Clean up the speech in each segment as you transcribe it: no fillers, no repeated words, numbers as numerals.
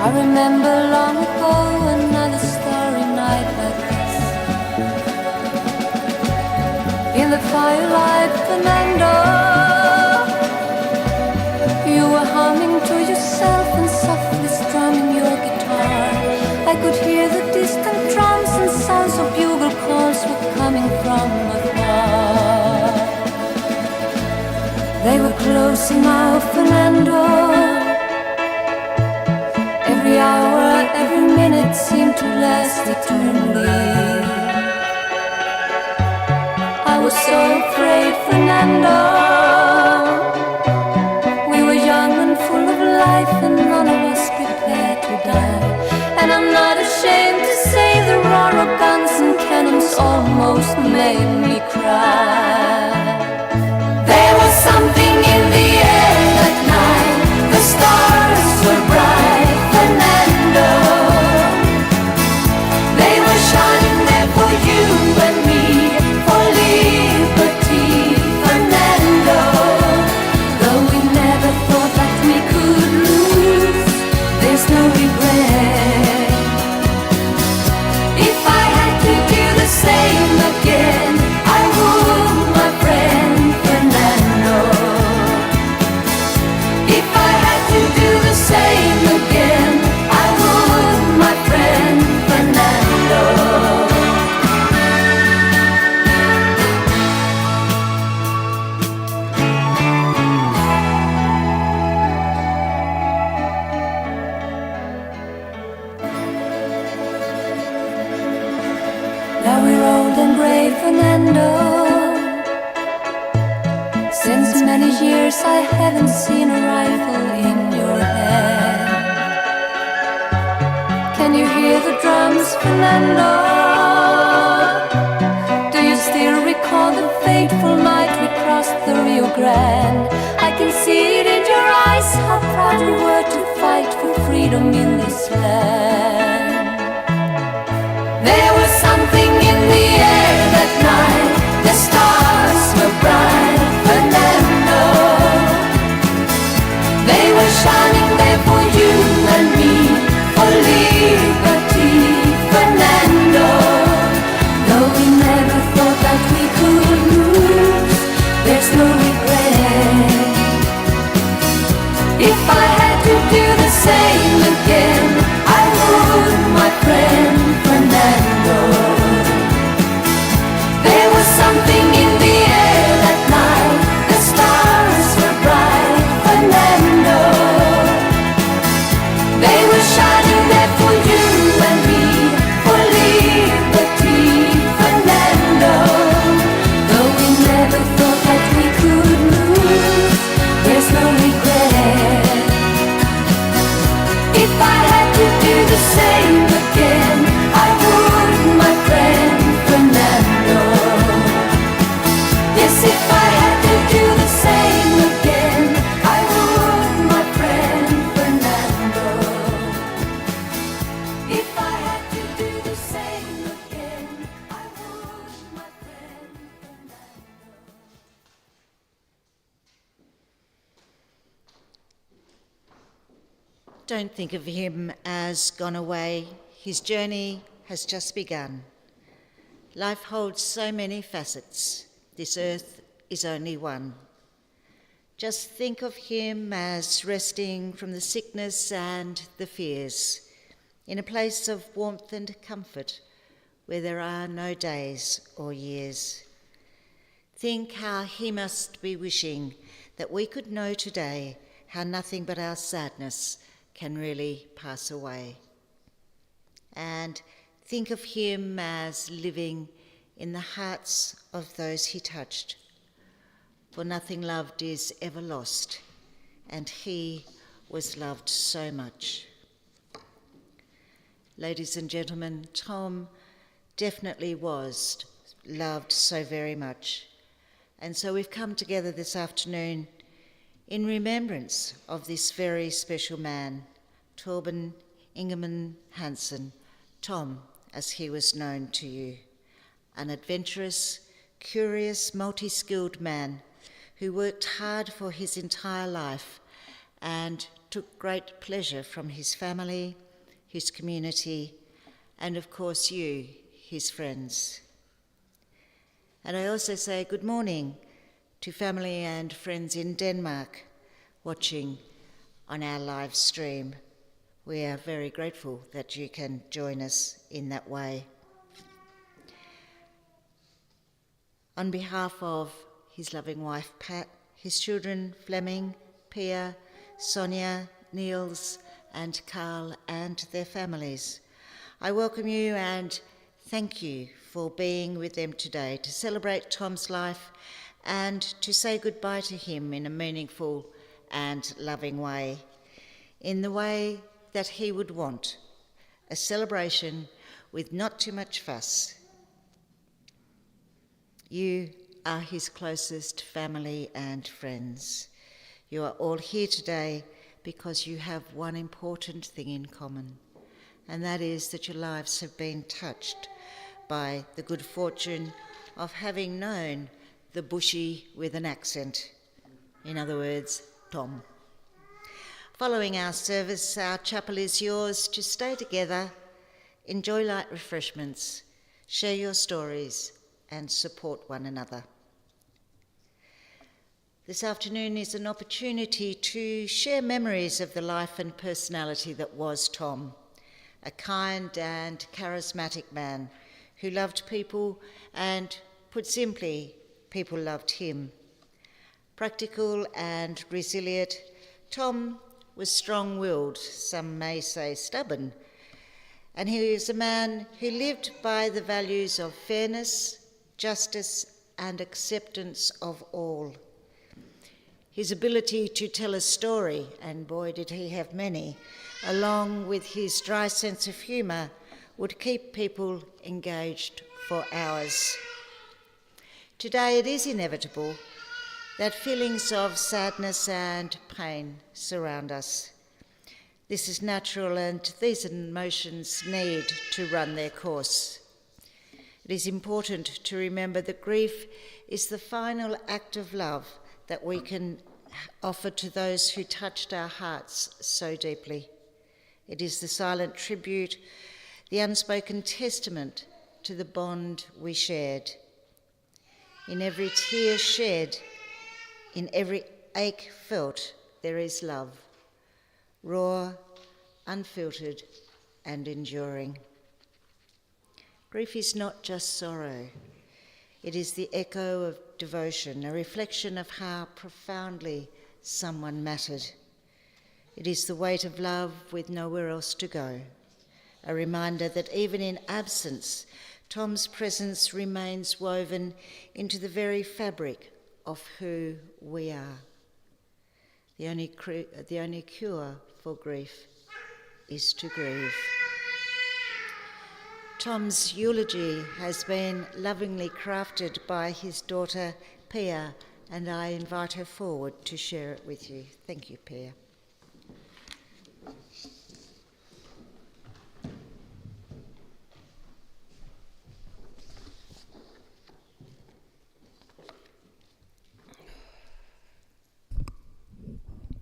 I remember long ago another starry night like this. In the firelight, Fernando, you were humming to yourself and softly strumming your guitar. I could hear the distant drums and sounds of bugle calls were coming from afar. They were closing now, Fernando. Every hour, every minute seemed to last eternally. I was so afraid, Fernando. We were young and full of life, and none of us prepared to die. And I'm not ashamed to say the roar of guns and cannons almost made me cry. There was something in the air that night. The stars were bright, Fernando. They were shining there for you and me, for liberty, Fernando. Though we never thought that we could lose, there's no regret. If I had to do the same again, I would, my friend Fernando. If I had to do the same again, I would, my friend Fernando. Now we're old and gray, Fernando. Since many years I haven't seen a rifle in your hand. Can you hear the drums, Fernando? Do you still recall the fateful night we crossed the Rio Grande? I can see it in your eyes, how proud you were to fight for freedom in this land. There was something in the air that night. The stars were bright, Fernando. They were shining there for you and me, for liberty, Fernando. Though we never thought that we could lose, there's no regret. If I had to do the same again, I would, my friend Fernando. There was something in the air that night. The stars were bright, Fernando. They were shining there for you and me, for liberty, Fernando. Though we never thought that we could lose, there's no regret. If I had to do the same again, I would, my friend Fernando. Yes, if I had to do the same again, I would, my friend Fernando. If I had to do the same again, I would, my friend Fernando. Don't think of him as gone away. His journey has just begun. Life holds so many facets. This earth is only one. Just think of him as resting from the sickness and the fears, in a place of warmth and comfort where there are no days or years. Think how he must be wishing that we could know today how nothing but our sadness can really pass away. And think of him as living in the hearts of those he touched. For nothing loved is ever lost, and he was loved so much. Ladies and gentlemen, Tom definitely was loved so very much. And so we've come together this afternoon in remembrance of this very special man, Torben Ingemann Hansen, Tom, as he was known to you. An adventurous, curious, multi-skilled man who worked hard for his entire life and took great pleasure from his family, his community, and of course you, his friends. And I also say good morning to family and friends in Denmark watching on our live stream. We are very grateful that you can join us in that way. On behalf of his loving wife Pat, his children Fleming, Pia, Sonia, Niels and Carl and their families, I welcome you and thank you for being with them today to celebrate Tom's life and to say goodbye to him in a meaningful and loving way, in the way that he would want, a celebration with not too much fuss. You are his closest family and friends. You are all here today because you have one important thing in common, and that is that your lives have been touched by the good fortune of having known the bushy with an accent, in other words, Tom. Following our service, our chapel is yours to stay together, enjoy light refreshments, share your stories, and support one another. This afternoon is an opportunity to share memories of the life and personality that was Tom, a kind and charismatic man who loved people and, put simply, people loved him. Practical and resilient, Tom was strong-willed, some may say stubborn, and he was a man who lived by the values of fairness, justice, and acceptance of all. His ability to tell a story, and boy did he have many, along with his dry sense of humour, would keep people engaged for hours. Today it is inevitable that feelings of sadness and pain surround us. This is natural, and these emotions need to run their course. It is important to remember that grief is the final act of love that we can offer to those who touched our hearts so deeply. It is the silent tribute, the unspoken testament to the bond we shared. In every tear shed, in every ache felt, there is love, raw, unfiltered, and enduring. Grief is not just sorrow. It is the echo of devotion, a reflection of how profoundly someone mattered. It is the weight of love with nowhere else to go, a reminder that even in absence, Tom's presence remains woven into the very fabric of who we are. The only cure for grief is to grieve. Tom's eulogy has been lovingly crafted by his daughter Pia, and I invite her forward to share it with you. Thank you, Pia.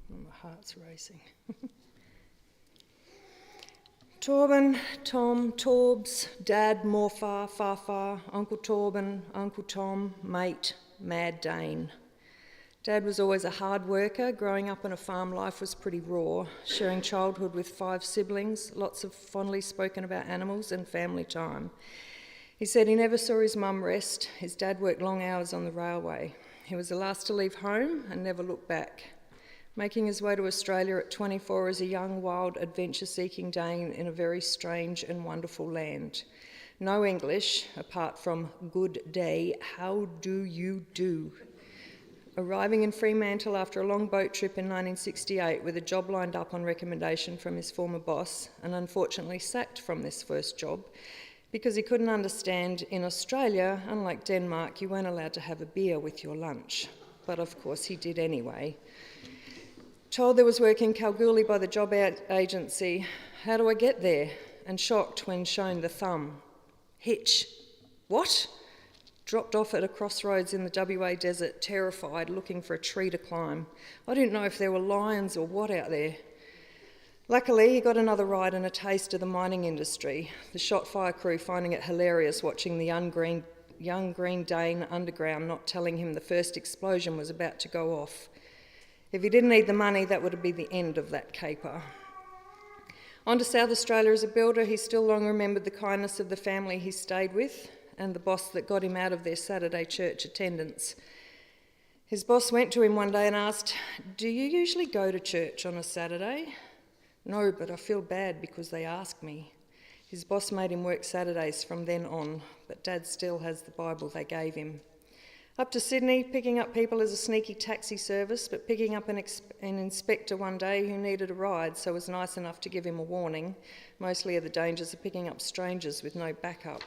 My heart's racing. Torben, Tom, Torbs, Dad, Morfar, Farfar, Uncle Torben, Uncle Tom, mate, Mad Dane. Dad was always a hard worker. Growing up in a farm life was pretty raw, sharing childhood with 5 siblings, lots of fondly spoken about animals and family time. He said he never saw his mum rest. His dad worked long hours on the railway. He was the last to leave home and never looked back. Making his way to Australia at 24 as a young, wild, adventure-seeking Dane in a very strange and wonderful land. No English, apart from good day, how do you do? Arriving in Fremantle after a long boat trip in 1968 with a job lined up on recommendation from his former boss, and unfortunately sacked from this first job because he couldn't understand in Australia, unlike Denmark, you weren't allowed to have a beer with your lunch. But of course he did anyway. Told there was work in Kalgoorlie by the job agency. How do I get there? And shocked when shown the thumb. Hitch. What? Dropped off at a crossroads in the WA desert, terrified, looking for a tree to climb. I didn't know if there were lions or what out there. Luckily, he got another ride and a taste of the mining industry, the shot fire crew finding it hilarious watching the young Green Dane underground not telling him the first explosion was about to go off. If he didn't need the money, that would be the end of that caper. On to South Australia as a builder, he still long remembered the kindness of the family he stayed with and the boss that got him out of their Saturday church attendance. His boss went to him one day and asked, "Do you usually go to church on a Saturday?" "No, but I feel bad because they ask me." His boss made him work Saturdays from then on, but Dad still has the Bible they gave him. Up to Sydney, picking up people as a sneaky taxi service, but picking up an inspector one day who needed a ride, so was nice enough to give him a warning, mostly of the dangers of picking up strangers with no backup.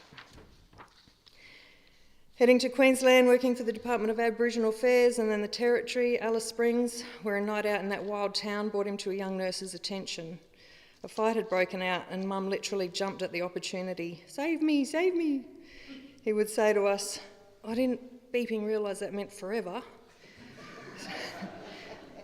Heading to Queensland, working for the Department of Aboriginal Affairs and then the Territory, Alice Springs, where a night out in that wild town brought him to a young nurse's attention. A fight had broken out and Mum literally jumped at the opportunity. "Save me, save me," he would say to us. I didn't beeping realise that meant forever.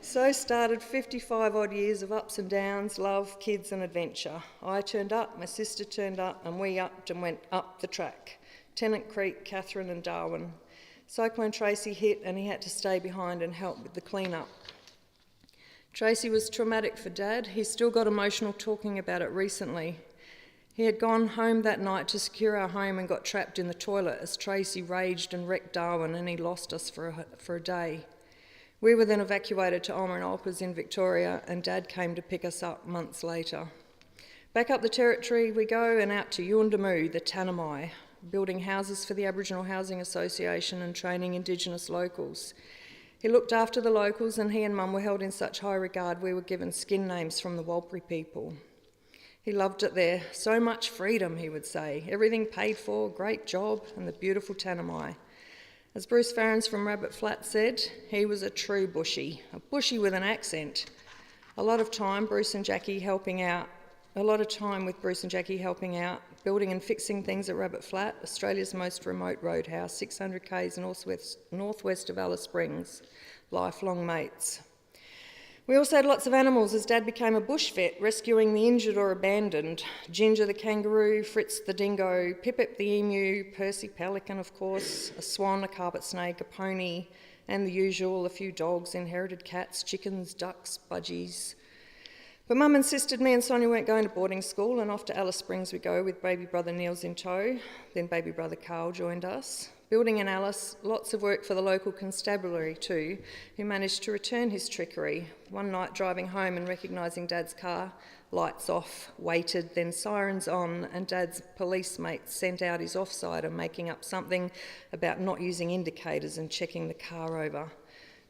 So started 55 odd years of ups and downs, love, kids and adventure. I turned up, my sister turned up, and we upped and went up the track. Tennant Creek, Catherine and Darwin. Cyclone Tracy hit and he had to stay behind and help with the clean-up. Tracy was traumatic for Dad. He still got emotional talking about it recently. He had gone home that night to secure our home and got trapped in the toilet as Tracy raged and wrecked Darwin and he lost us for a day. We were then evacuated to Ulmer and Alpers in Victoria and Dad came to pick us up months later. Back up the Territory we go and out to Yuendamu, the Tanami, building houses for the Aboriginal Housing Association and training Indigenous locals. He looked after the locals and he and Mum were held in such high regard we were given skin names from the Warlpiri people. He loved it there. So much freedom, he would say. Everything paid for, great job, and the beautiful Tanami. As Bruce Farrens from Rabbit Flat said, he was a true bushy, a bushy with an accent. A lot of time with Bruce and Jackie helping out, building and fixing things at Rabbit Flat, Australia's most remote roadhouse, 600 k's northwest of Alice Springs. Lifelong mates. We also had lots of animals as Dad became a bush vet, rescuing the injured or abandoned. Ginger the kangaroo, Fritz the dingo, Pip-Pip the emu, Percy pelican of course, a swan, a carpet snake, a pony, and the usual, a few dogs, inherited cats, chickens, ducks, budgies. But Mum insisted me and Sonia weren't going to boarding school and off to Alice Springs we go with baby brother Niels in tow. Then baby brother Carl joined us. Building in Alice, lots of work for the local constabulary too, who managed to return his trickery. One night driving home and recognising Dad's car, lights off, waited, then sirens on, and Dad's police mates sent out his offsider, making up something about not using indicators and checking the car over.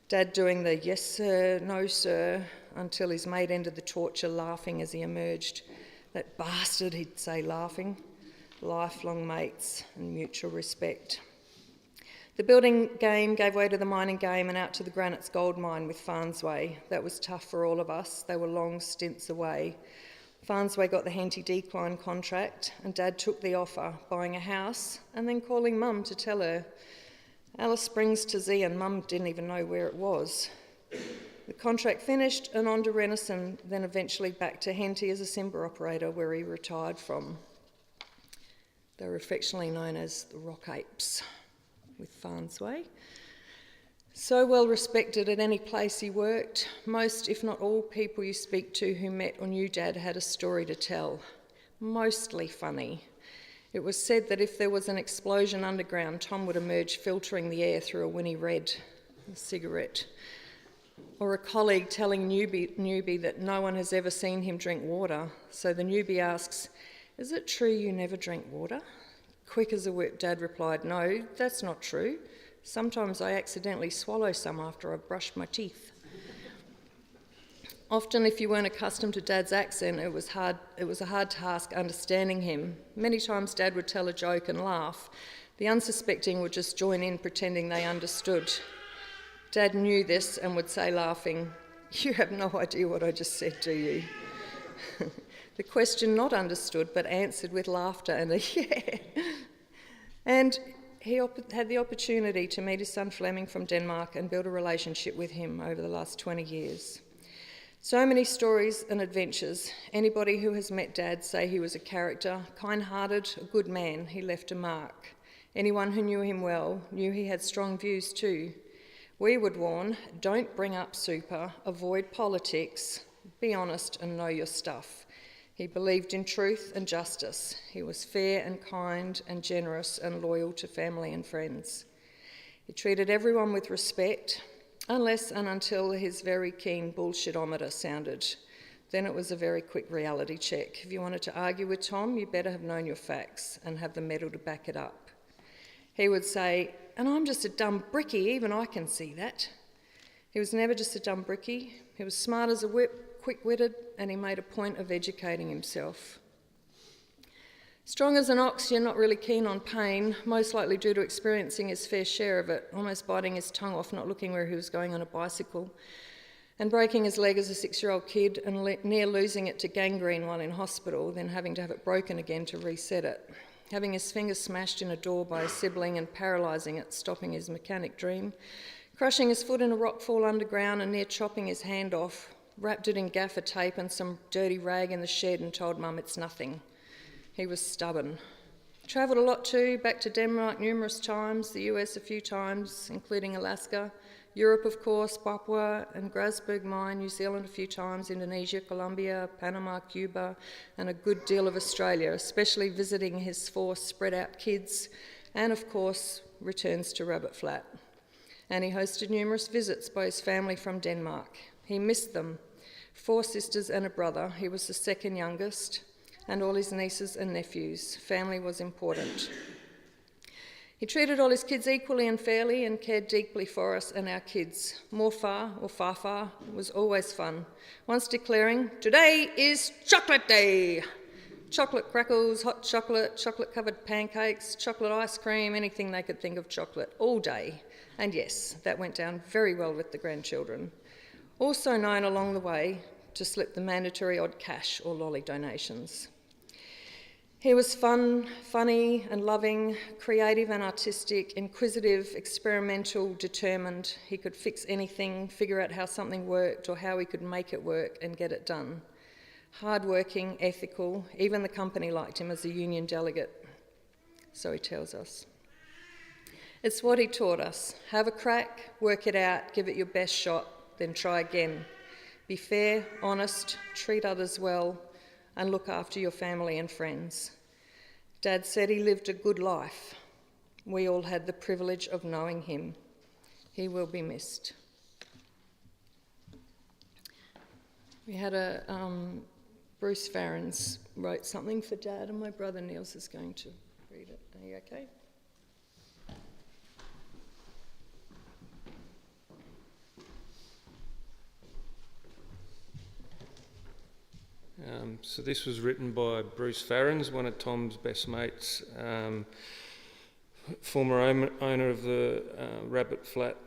Dad doing the yes sir, no sir, until his mate ended the torture laughing as he emerged. That bastard, he'd say laughing. Lifelong mates and mutual respect. The building game gave way to the mining game and out to the Granite's gold mine with Farnsway. That was tough for all of us. They were long stints away. Farnsway got the Henty decline contract and Dad took the offer, buying a house and then calling Mum to tell her. Alice Springs to Z and Mum didn't even know where it was. The contract finished and on to Renison, then eventually back to Henty as a Simba operator where he retired from. They were affectionately known as the Rock Apes with Farnsway. So well respected at any place he worked, most if not all people you speak to who met or knew Dad had a story to tell, mostly funny. It was said that if there was an explosion underground, Tom would emerge filtering the air through a Winnie Red, a cigarette. Or a colleague telling newbie that no one has ever seen him drink water, so the newbie asks, "Is it true you never drink water?" Quick as a whip, Dad replied, "No, that's not true. Sometimes I accidentally swallow some after I've brushed my teeth." Often, if you weren't accustomed to Dad's accent, it was a hard task understanding him. Many times Dad would tell a joke and laugh. The unsuspecting would just join in pretending they understood. Dad knew this and would say laughing, "You have no idea what I just said, do you?" The question not understood but answered with laughter and a yeah. And he had the opportunity to meet his son Fleming from Denmark and build a relationship with him over the last 20 years. So many stories and adventures. Anybody who has met Dad say he was a character, kind-hearted, a good man. He left a mark. Anyone who knew him well knew he had strong views too. We would warn, don't bring up super, avoid politics, be honest and know your stuff. He believed in truth and justice. He was fair and kind and generous and loyal to family and friends. He treated everyone with respect, unless and until his very keen bullshitometer sounded. Then it was a very quick reality check. If you wanted to argue with Tom, you better have known your facts and have the mettle to back it up. He would say, and I'm just a dumb brickie, even I can see that. He was never just a dumb brickie. He was smart as a whip, quick-witted, and he made a point of educating himself. Strong as an ox, yet not really keen on pain, most likely due to experiencing his fair share of it, almost biting his tongue off, not looking where he was going on a bicycle, and breaking his leg as a 6-year-old kid and near losing it to gangrene while in hospital, then having to have it broken again to reset it. Having his finger smashed in a door by a sibling and paralysing it, stopping his mechanic dream, crushing his foot in a rock fall underground and near chopping his hand off, wrapped it in gaffer tape and some dirty rag in the shed and told Mum it's nothing. He was stubborn. Travelled a lot too, back to Denmark numerous times, the US a few times, including Alaska, Europe of course, Papua and Grasberg Mine, New Zealand a few times, Indonesia, Colombia, Panama, Cuba, and a good deal of Australia, especially visiting his 4 spread out kids, and of course, returns to Rabbit Flat. And he hosted numerous visits by his family from Denmark. He missed them. 4 sisters and a brother. He was the second youngest, and all his nieces and nephews. Family was important. He treated all his kids equally and fairly and cared deeply for us and our kids. Morfa, or Fafa, was always fun. Once declaring, "Today is chocolate day!" Chocolate crackles, hot chocolate, chocolate-covered pancakes, chocolate ice cream, anything they could think of chocolate, all day. And yes, that went down very well with the grandchildren. Also known along the way to slip the mandatory odd cash or lolly donations. He was fun, funny and loving, creative and artistic, inquisitive, experimental, determined. He could fix anything, figure out how something worked or how he could make it work and get it done. Hard-working, ethical, even the company liked him as a union delegate. So he tells us. It's what he taught us. Have a crack, work it out, give it your best shot, then try again. Be fair, honest, treat others well, and look after your family and friends. Dad said he lived a good life. We all had the privilege of knowing him. He will be missed. We had Bruce Farrens wrote something for Dad, and my brother Niels is going to read it. Are you okay? So this was written by Bruce Farrens, one of Tom's best mates, former owner of the Rabbit Flat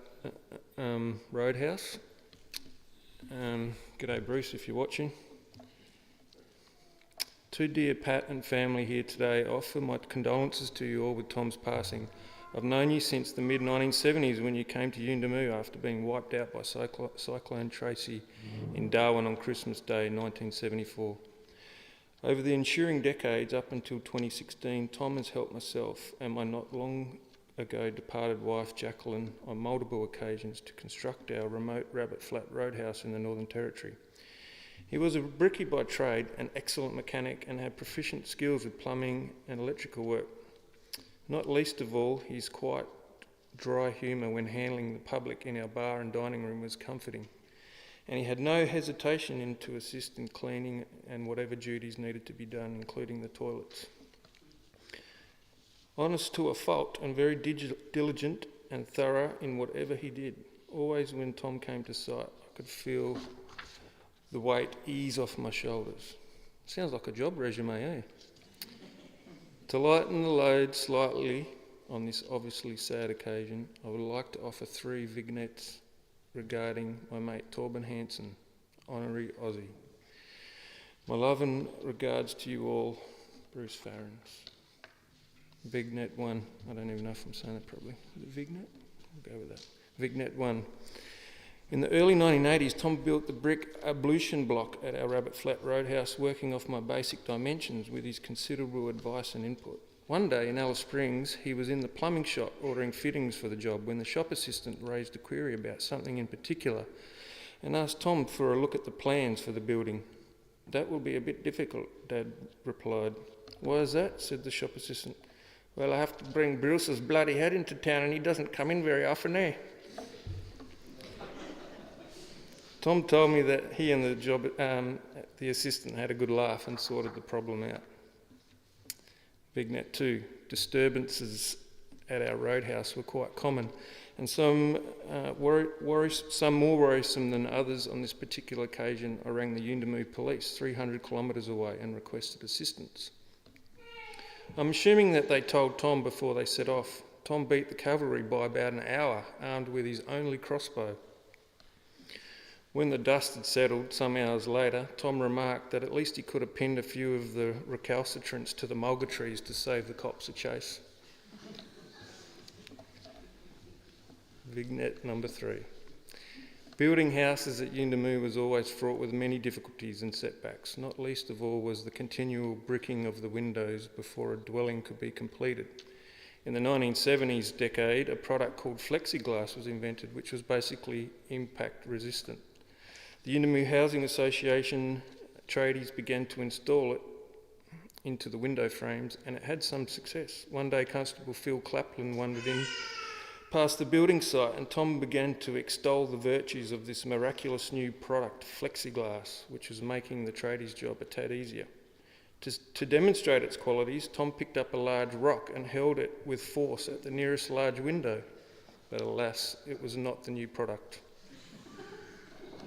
Roadhouse. G'day Bruce, if you're watching. To dear Pat and family here today, I offer my condolences to you all with Tom's passing. I've known you since the mid-1970s when you came to Yuendamu after being wiped out by Cyclone Tracy in Darwin on Christmas Day 1974. Over the ensuing decades up until 2016, Tom has helped myself and my not long ago departed wife Jacqueline on multiple occasions to construct our remote Rabbit Flat Roadhouse in the Northern Territory. He was a brickie by trade, an excellent mechanic and had proficient skills with plumbing and electrical work. Not least of all, his quite dry humour when handling the public in our bar and dining room was comforting, and he had no hesitation to assist in cleaning and whatever duties needed to be done, including the toilets. Honest to a fault and very diligent and thorough in whatever he did. Always when Tom came to sight, I could feel the weight ease off my shoulders. Sounds like a job resume, eh? To lighten the load slightly on this obviously sad occasion, I would like to offer 3 vignettes regarding my mate Torben Hansen, honorary Aussie. My love and regards to you all, Bruce Farrens. Vignette 1, I don't even know if I'm saying that properly. Is it Vignette? I'll go with that. Vignette 1. In the early 1980s, Tom built the brick ablution block at our Rabbit Flat Roadhouse, working off my basic dimensions with his considerable advice and input. One day in Alice Springs, he was in the plumbing shop ordering fittings for the job when the shop assistant raised a query about something in particular and asked Tom for a look at the plans for the building. "That will be a bit difficult," Dad replied. "Why is that?" said the shop assistant. "Well, I have to bring Bruce's bloody head into town and he doesn't come in very often, eh?" Tom told me that he and the assistant had a good laugh and sorted the problem out. Vignette 2. Disturbances at our roadhouse were quite common, and some more worrisome than others. On this particular occasion, I rang the Yuendamu police 300 kilometres away and requested assistance. I'm assuming that they told Tom before they set off. Tom beat the cavalry by about an hour, armed with his only crossbow. When the dust had settled some hours later, Tom remarked that at least he could have pinned a few of the recalcitrants to the mulga trees to save the cops a chase. Vignette number 3. Building houses at Yuendamu was always fraught with many difficulties and setbacks. Not least of all was the continual bricking of the windows before a dwelling could be completed. In the 1970s decade, a product called flexiglass was invented, which was basically impact resistant. The Yuendamu Housing Association tradies began to install it into the window frames, and it had some success. One day, Constable Phil Claplin wandered in past the building site, and Tom began to extol the virtues of this miraculous new product, flexiglass, which was making the tradies' job a tad easier. To demonstrate its qualities, Tom picked up a large rock and hurled it with force at the nearest large window, but alas, it was not the new product.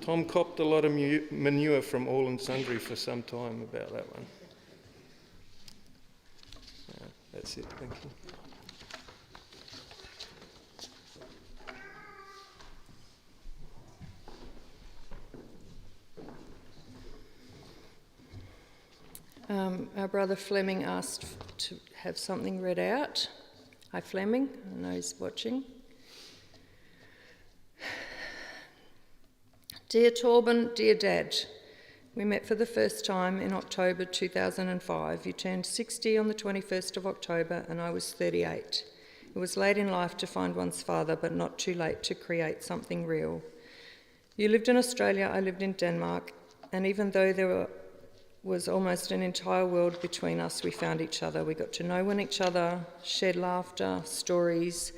Tom copped a lot of manure from all and sundry for some time about that one. That's it, thank you. Our brother Fleming asked to have something read out. Hi Fleming, I know he's watching. Dear Torben, dear Dad, we met for the first time in October 2005. You turned 60 on the 21st of October and I was 38. It was late in life to find one's father, but not too late to create something real. You lived in Australia, I lived in Denmark, and even though there was almost an entire world between us, we found each other. We got to know each other, shared laughter, stories,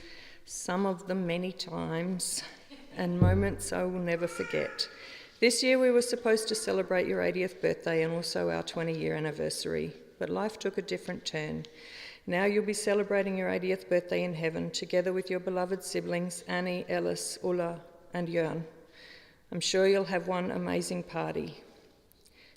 some of them many times, and moments I will never forget. This year we were supposed to celebrate your 80th birthday and also our 20-year anniversary, but life took a different turn. Now you'll be celebrating your 80th birthday in heaven, together with your beloved siblings, Annie, Ellis, Ulla, and Jörn. I'm sure you'll have one amazing party.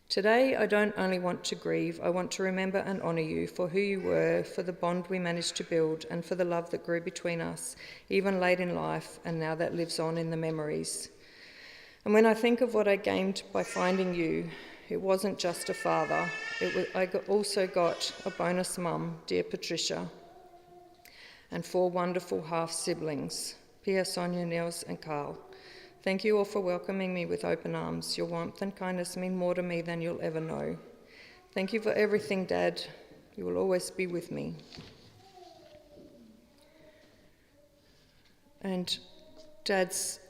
Today, I don't only want to grieve, I want to remember and honour you for who you were, for the bond we managed to build, and for the love that grew between us, even late in life, and now that lives on in the memories. And when I think of what I gained by finding you, it wasn't just a father, I also got a bonus mum, dear Patricia, and 4 wonderful half-siblings, Pia, Sonia, Nils, and Carl. Thank you all for welcoming me with open arms. Your warmth and kindness mean more to me than you'll ever know. Thank you for everything, Dad. You will always be with me. And Dad's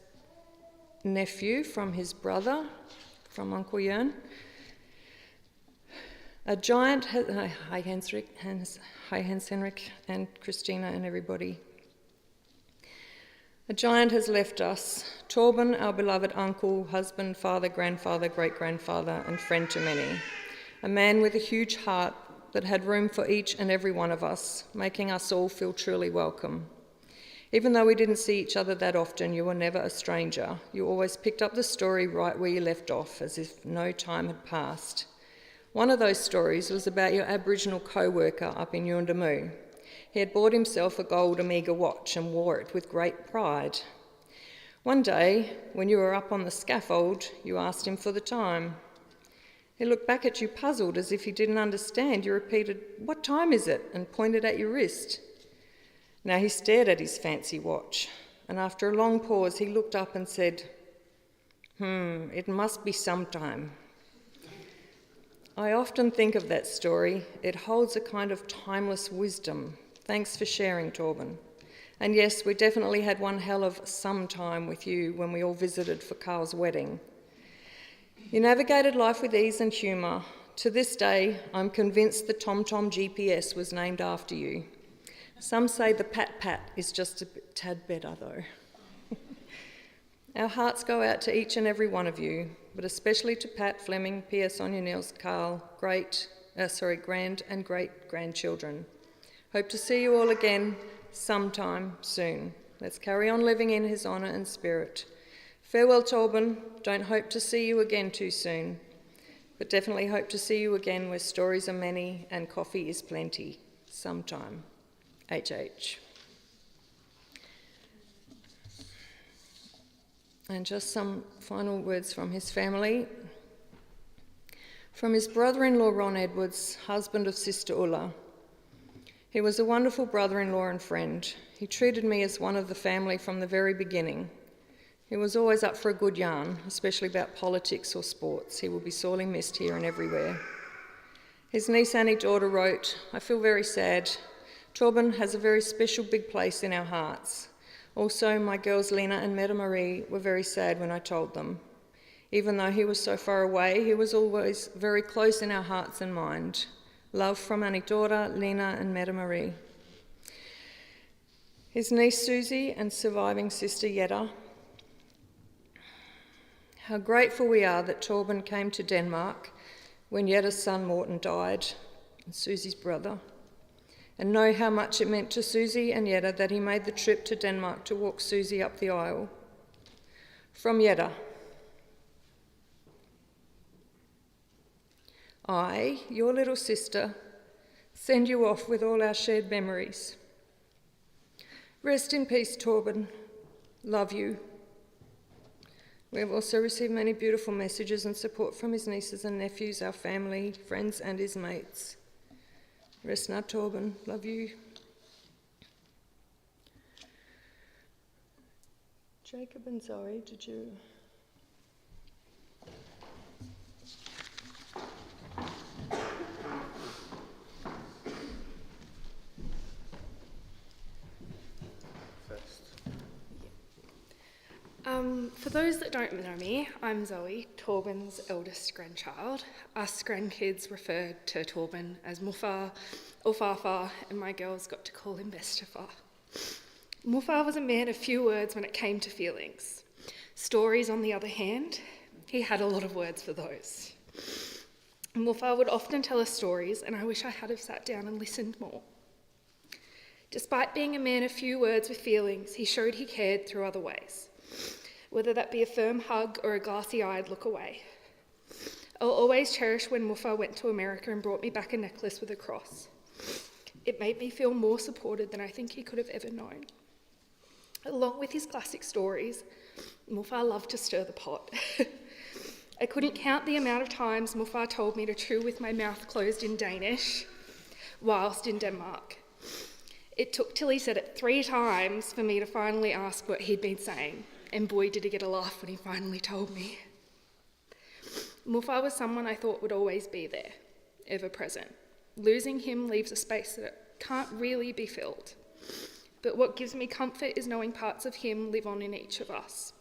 nephew from his brother, from Uncle Jörn. A giant, hi Hans Henrik and Christina and everybody. A giant has left us, Torben, our beloved uncle, husband, father, grandfather, great-grandfather, and friend to many. A man with a huge heart that had room for each and every one of us, making us all feel truly welcome. Even though we didn't see each other that often, you were never a stranger. You always picked up the story right where you left off, as if no time had passed. One of those stories was about your Aboriginal co-worker up in Yuendamu. He had bought himself a gold Omega watch and wore it with great pride. One day, when you were up on the scaffold, you asked him for the time. He looked back at you puzzled, as if he didn't understand. You repeated, "What time is it?" and pointed at your wrist. Now he stared at his fancy watch, and after a long pause, he looked up and said, It must be sometime. I often think of that story. It holds a kind of timeless wisdom. Thanks for sharing, Torben. And yes, we definitely had one hell of some time with you when we all visited for Carl's wedding. You navigated life with ease and humour. To this day, I'm convinced the TomTom GPS was named after you. Some say the Pat Pat is just a tad better though. Our hearts go out to each and every one of you, but especially to Pat, Fleming, Pia, Sonia, Niels, Carl, grand and great-grandchildren. Hope to see you all again sometime soon. Let's carry on living in his honour and spirit. Farewell, Torben. Don't hope to see you again too soon, but definitely hope to see you again where stories are many and coffee is plenty. Sometime. HH. And just some final words from his family. From his brother-in-law Ron Edwards, husband of Sister Ulla. He was a wonderful brother-in-law and friend. He treated me as one of the family from the very beginning. He was always up for a good yarn, especially about politics or sports. He will be sorely missed here and everywhere. His niece Annie daughter wrote, I feel very sad. Torben has a very special big place in our hearts. Also, my girls Lena and Meta Marie were very sad when I told them. Even though he was so far away, he was always very close in our hearts and mind. Love from Annie daughter, Lena and Meta Marie. His niece Susie and surviving sister Yetta. How grateful we are that Torben came to Denmark when Yetta's son Morten died, and Susie's brother. And know how much it meant to Susie and Yetta that he made the trip to Denmark to walk Susie up the aisle. From Yetta. I, your little sister, send you off with all our shared memories. Rest in peace, Torben. Love you. We have also received many beautiful messages and support from his nieces and nephews, our family, friends and his mates. Rest now, Torben. Love you. Jacob and Zoe, did you... For those that don't know me, I'm Zoe, Torben's eldest grandchild. Us grandkids referred to Torben as Muffa or Fafa, and my girls got to call him Bestafa. Muffa was a man of few words when it came to feelings. Stories, on the other hand, he had a lot of words for those. Muffa would often tell us stories, and I wish I had have sat down and listened more. Despite being a man of few words with feelings, he showed he cared through other ways, whether that be a firm hug or a glassy-eyed look away. I'll always cherish when Muffa went to America and brought me back a necklace with a cross. It made me feel more supported than I think he could have ever known. Along with his classic stories, Muffa loved to stir the pot. I couldn't count the amount of times Muffa told me to chew with my mouth closed in Danish whilst in Denmark. It took till he said it 3 times for me to finally ask what he'd been saying, and boy did he get a laugh when he finally told me. Muffa was someone I thought would always be there, ever present. Losing him leaves a space that can't really be filled. But what gives me comfort is knowing parts of him live on in each of us,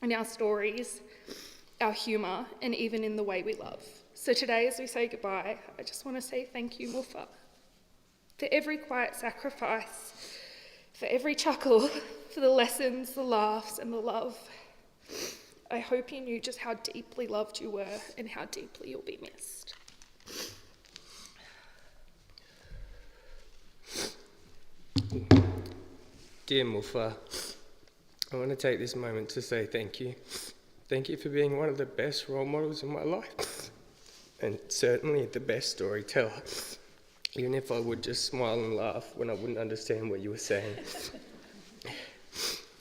in our stories, our humour, and even in the way we love. So today, as we say goodbye, I just want to say thank you, Muffa, for every quiet sacrifice, for every chuckle, for the lessons, the laughs, and the love. I hope you knew just how deeply loved you were and how deeply you'll be missed. Dear Muffa, I want to take this moment to say thank you. Thank you for being one of the best role models in my life, and certainly the best storyteller, even if I would just smile and laugh when I wouldn't understand what you were saying.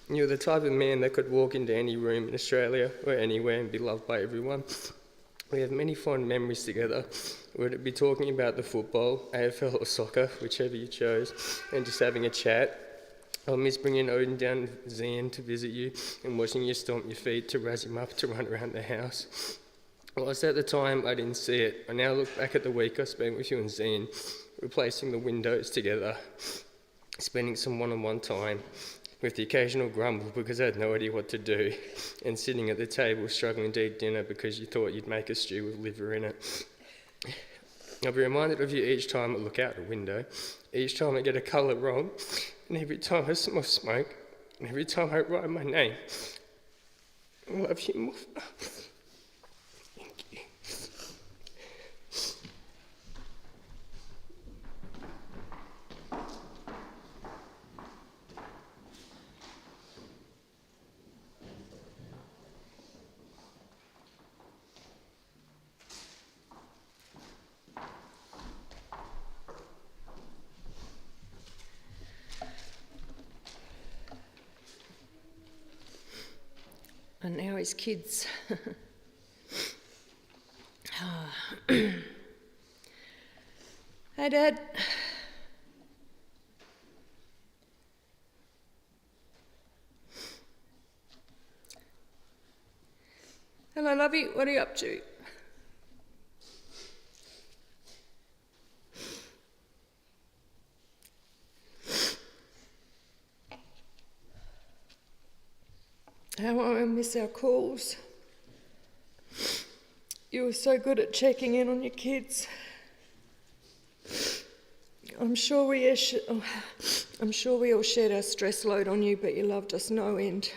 You're the type of man that could walk into any room in Australia or anywhere and be loved by everyone. We have many fond memories together, whether it be talking about the football, AFL or soccer, whichever you chose, and just having a chat. I'll miss bringing Odin down with Zan to visit you and watching you stomp your feet to razz him up to run around the house. Whilst at the time I didn't see it, I now look back at the week I spent with you and Zan, replacing the windows together, spending some one-on-one time, with the occasional grumble because I had no idea what to do, and sitting at the table struggling to eat dinner because you thought you'd make a stew with liver in it. I'll be reminded of you each time I look out the window, each time I get a colour wrong, and every time I smell smoke, and every time I write my name. I love you more. Thank you. And now his kids. Hey, Dad. Hello, lovey. What are you up to? How I miss our calls. You were so good at checking in on your kids. I'm sure we all shared our stress load on you, but you loved us no end.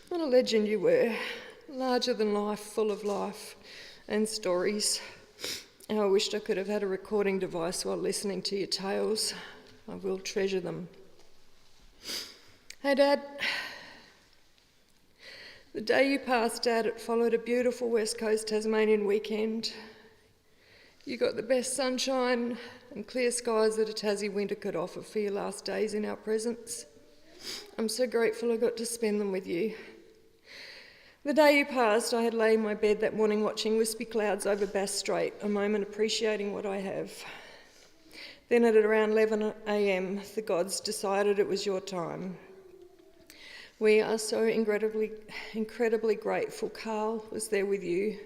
What a legend you were. Larger than life, full of life and stories. And I wished I could have had a recording device while listening to your tales. I will treasure them. Hey, Dad. The day you passed, Dad, it followed a beautiful West Coast Tasmanian weekend. You got the best sunshine and clear skies that a Tassie winter could offer for your last days in our presence. I'm so grateful I got to spend them with you. The day you passed, I had laid in my bed that morning watching wispy clouds over Bass Strait, a moment appreciating what I have. Then at around 11 a.m, the gods decided it was your time. We are so incredibly grateful Carl was there with you,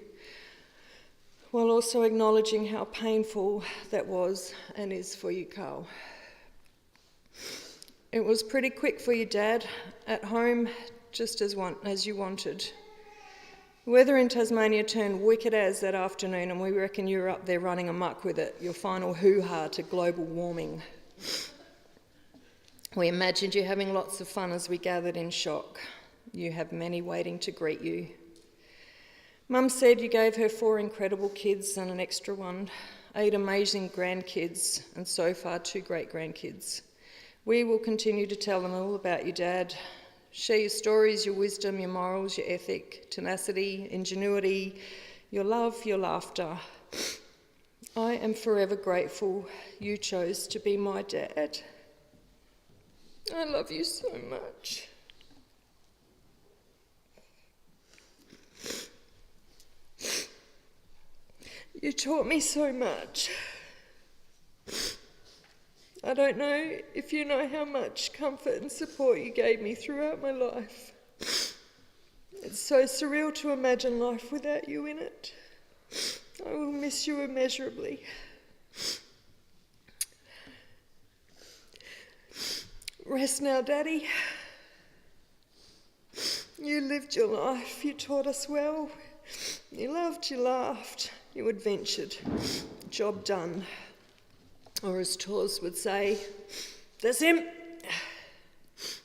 while also acknowledging how painful that was and is for you, Carl. It was pretty quick for you, Dad, at home just as you wanted. The weather in Tasmania turned wicked as that afternoon, and we reckon you were up there running amok with it, your final hoo-ha to global warming. We imagined you having lots of fun as we gathered in shock. You have many waiting to greet you. Mum said you gave her 4 incredible kids and an extra one, 8 amazing grandkids, and so far 2 great-grandkids. We will continue to tell them all about you, Dad. Share your stories, your wisdom, your morals, your ethic, tenacity, ingenuity, your love, your laughter. I am forever grateful you chose to be my dad. I love you so much. You taught me so much. I don't know if you know how much comfort and support you gave me throughout my life. It's so surreal to imagine life without you in it. I will miss you immeasurably. Rest now, Daddy. You lived your life, you taught us well. You loved, you laughed, you adventured. Job done. Or as Tors would say, that's him.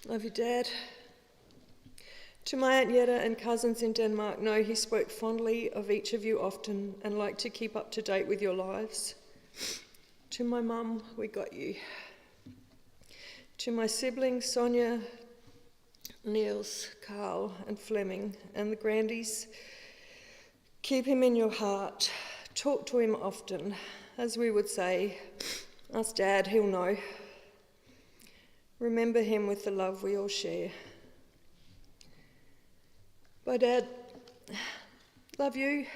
Love you, Dad. To my Aunt Yetta and cousins in Denmark, know he spoke fondly of each of you often and liked to keep up to date with your lives. To my mum, we got you. To my siblings, Sonia, Niels, Carl and Fleming, and the Grandies, keep him in your heart. Talk to him often. As we would say, ask Dad, he'll know. Remember him with the love we all share. Bye, Dad. Love you.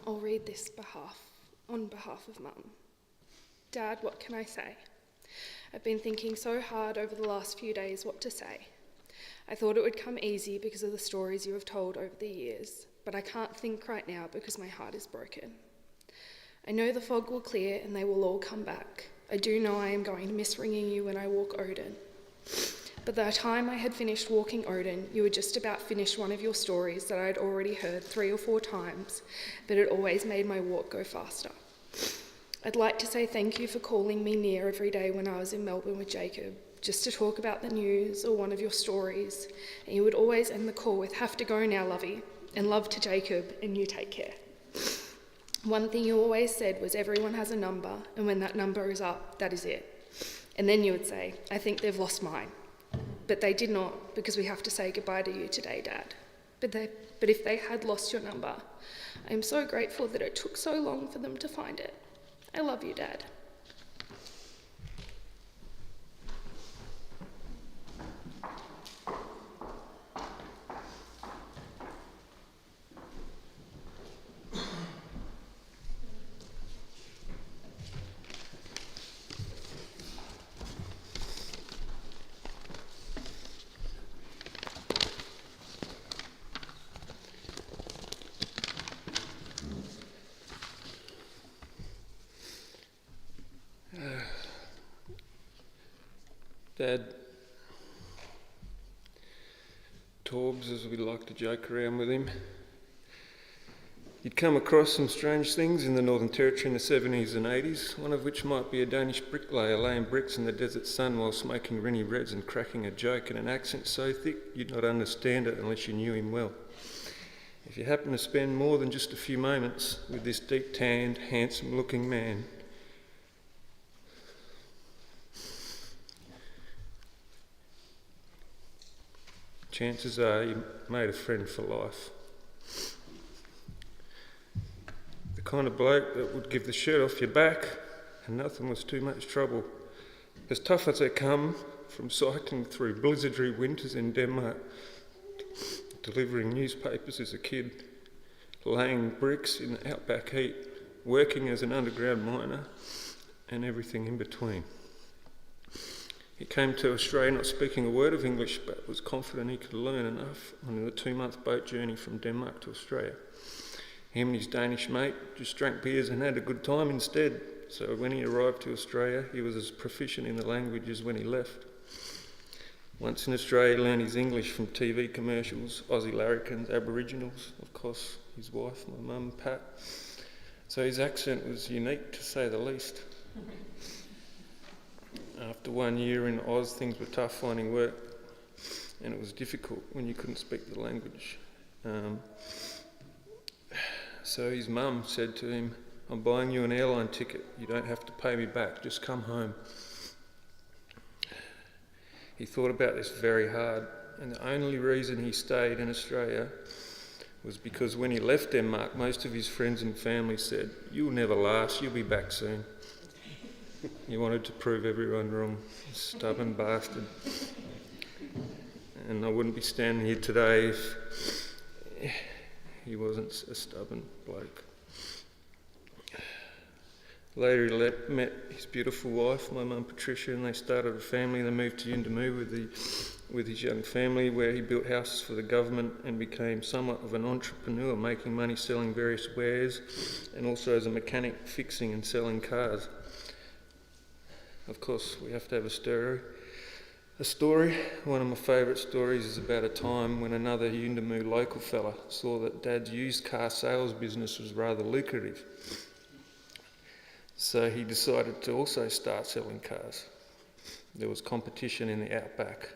I'll read this on behalf of Mum. Dad, what can I say? I've been thinking so hard over the last few days what to say. I thought it would come easy because of the stories you have told over the years, but I can't think right now because my heart is broken. I know the fog will clear and they will all come back. I do know I am going to miss ringing you when I walk Odin. But by the time I had finished walking Odin, you had just about finished one of your stories that I had already heard 3 or 4 times, but it always made my walk go faster. I'd like to say thank you for calling me near every day when I was in Melbourne with Jacob, just to talk about the news or one of your stories, and you would always end the call with, "Have to go now, lovey," and love to Jacob, and you take care. One thing you always said was everyone has a number, and when that number is up, that is it. And then you would say, "I think they've lost mine." But they did not, because we have to say goodbye to you today, Dad. But if they had lost your number, I am so grateful that it took so long for them to find it. I love you, Dad. Dad, Torbs, as we like to joke around with him, you'd come across some strange things in the Northern Territory in the 70s and 80s, one of which might be a Danish bricklayer laying bricks in the desert sun while smoking Rinny Reds and cracking a joke in an accent so thick you'd not understand it unless you knew him well. If you happen to spend more than just a few moments with this deep-tanned, handsome-looking man, chances are you made a friend for life. The kind of bloke that would give the shirt off your back and nothing was too much trouble. As tough as they come from cycling through blizzardry winters in Denmark, delivering newspapers as a kid, laying bricks in the outback heat, working as an underground miner, and everything in between. He came to Australia not speaking a word of English, but was confident he could learn enough on the 2-month boat journey from Denmark to Australia. Him and his Danish mate just drank beers and had a good time instead. So when he arrived to Australia, he was as proficient in the language as when he left. Once in Australia, he learned his English from TV commercials, Aussie larrikins, Aboriginals, of course, his wife, my mum, Pat. So his accent was unique, to say the least. After 1 year in Oz, things were tough finding work, and it was difficult when you couldn't speak the language. So his mum said to him, "I'm buying you an airline ticket. You don't have to pay me back. Just come home." He thought about this very hard, and the only reason he stayed in Australia was because when he left Denmark, most of his friends and family said, "You'll never last. You'll be back soon." He wanted to prove everyone wrong, stubborn bastard. And I wouldn't be standing here today if he wasn't a stubborn bloke. Later he met his beautiful wife, my mum Patricia, and they started a family. They moved to Yuendamu with his young family, where he built houses for the government and became somewhat of an entrepreneur, making money selling various wares and also as a mechanic fixing and selling cars. Of course, we have to have a story. One of my favourite stories is about a time when another Yuendamu local fella saw that Dad's used car sales business was rather lucrative. So he decided to also start selling cars. There was competition in the outback.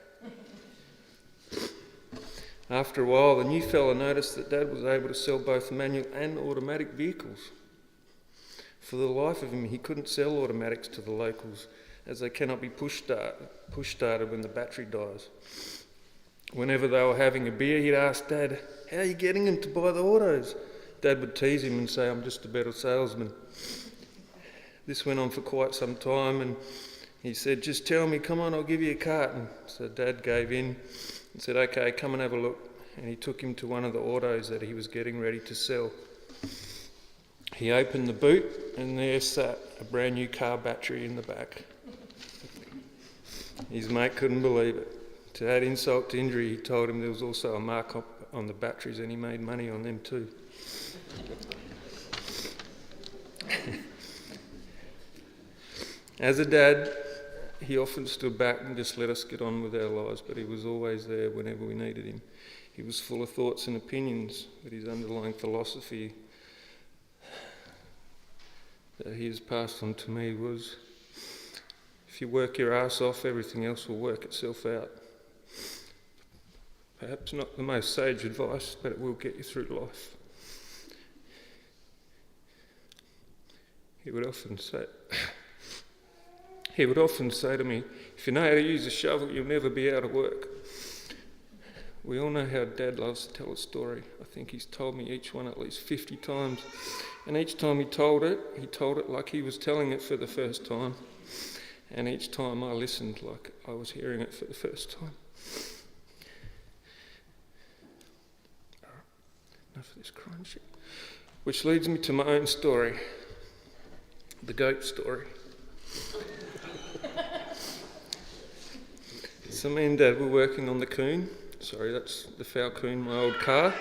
After a while, the new fella noticed that Dad was able to sell both manual and automatic vehicles. For the life of him, he couldn't sell automatics to the locals, as they cannot be push started when the battery dies. Whenever they were having a beer, he'd ask Dad, "How are you getting them to buy the autos?" Dad would tease him and say, "I'm just a better salesman." This went on for quite some time, and he said, "Just tell me, come on, I'll give you a cart." And so Dad gave in and said, "Okay, come and have a look." And he took him to one of the autos that he was getting ready to sell. He opened the boot and there sat a brand new car battery in the back. His mate couldn't believe it. To add insult to injury, he told him there was also a markup on the batteries and he made money on them too. As a dad, he often stood back and just let us get on with our lives, but he was always there whenever we needed him. He was full of thoughts and opinions, but his underlying philosophy that he has passed on to me was, if you work your ass off, everything else will work itself out. Perhaps not the most sage advice, but it will get you through life. He would often say to me, if you know how to use a shovel, you'll never be out of work. We all know how Dad loves to tell a story. I think he's told me each one at least 50 times. And each time he told it like he was telling it for the first time. And each time I listened like I was hearing it for the first time. Enough of this crying shit. Which leads me to my own story. The goat story. So me and Dad were working on the coon. Sorry, that's the Falcon, my old car.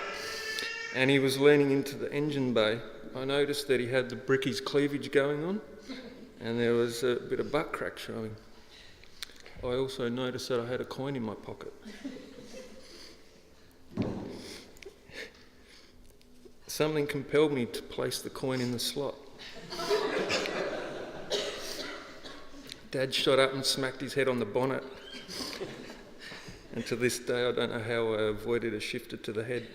And he was leaning into the engine bay. I noticed that he had the bricky's cleavage going on and there was a bit of butt crack showing. I also noticed that I had a coin in my pocket. Something compelled me to place the coin in the slot. Dad shot up and smacked his head on the bonnet. And to this day, I don't know how I avoided a shifter to the head.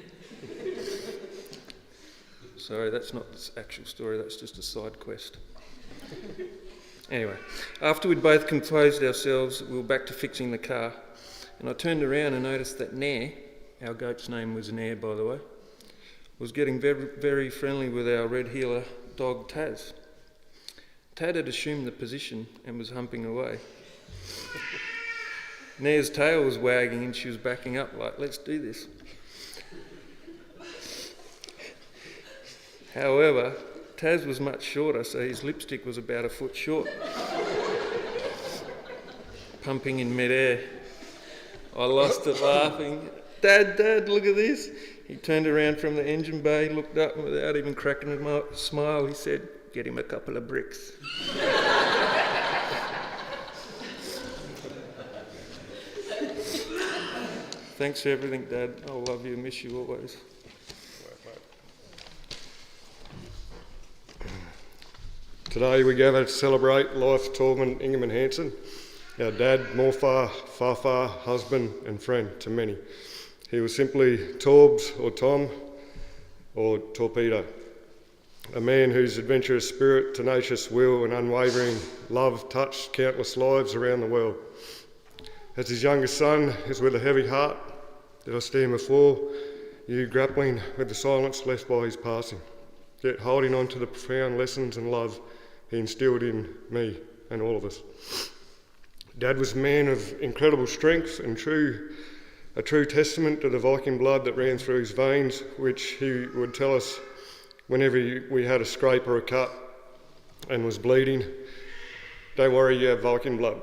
Sorry, that's not the actual story, that's just a side quest. Anyway, after we'd both composed ourselves, we were back to fixing the car. And I turned around and noticed that Nair, our goat's name was Nair by the way, was getting very, very friendly with our red heeler dog Taz. Tad had assumed the position and was humping away. Nair's tail was wagging and she was backing up like, let's do this. However, Taz was much shorter, so his lipstick was about a foot short. Pumping in midair. I lost it laughing. Dad, look at this. He turned around from the engine bay, looked up, and without even cracking a smile, he said, get him a couple of bricks. Thanks for everything, Dad. I'll love you and miss you always. Today we gather to celebrate life of Torben Ingemann Hansen, our dad, morfar, farfar, husband and friend to many. He was simply Torbs or Tom or Torpedo, a man whose adventurous spirit, tenacious will and unwavering love touched countless lives around the world. As his youngest son is with a heavy heart that I stand before you grappling with the silence left by his passing, yet holding on to the profound lessons and love he instilled in me and all of us. Dad was a man of incredible strength and a true testament to the Viking blood that ran through his veins, which he would tell us whenever we had a scrape or a cut and was bleeding, don't worry, you have Viking blood,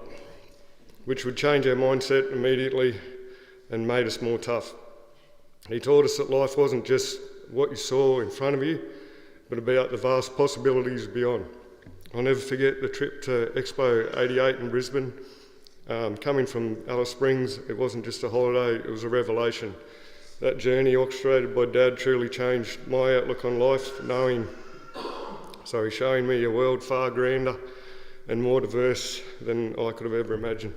which would change our mindset immediately and made us more tough. He taught us that life wasn't just what you saw in front of you, but about the vast possibilities beyond. I'll never forget the trip to Expo 88 in Brisbane. Coming from Alice Springs, it wasn't just a holiday, it was a revelation. That journey orchestrated by Dad truly changed my outlook on life, showing me a world far grander and more diverse than I could have ever imagined.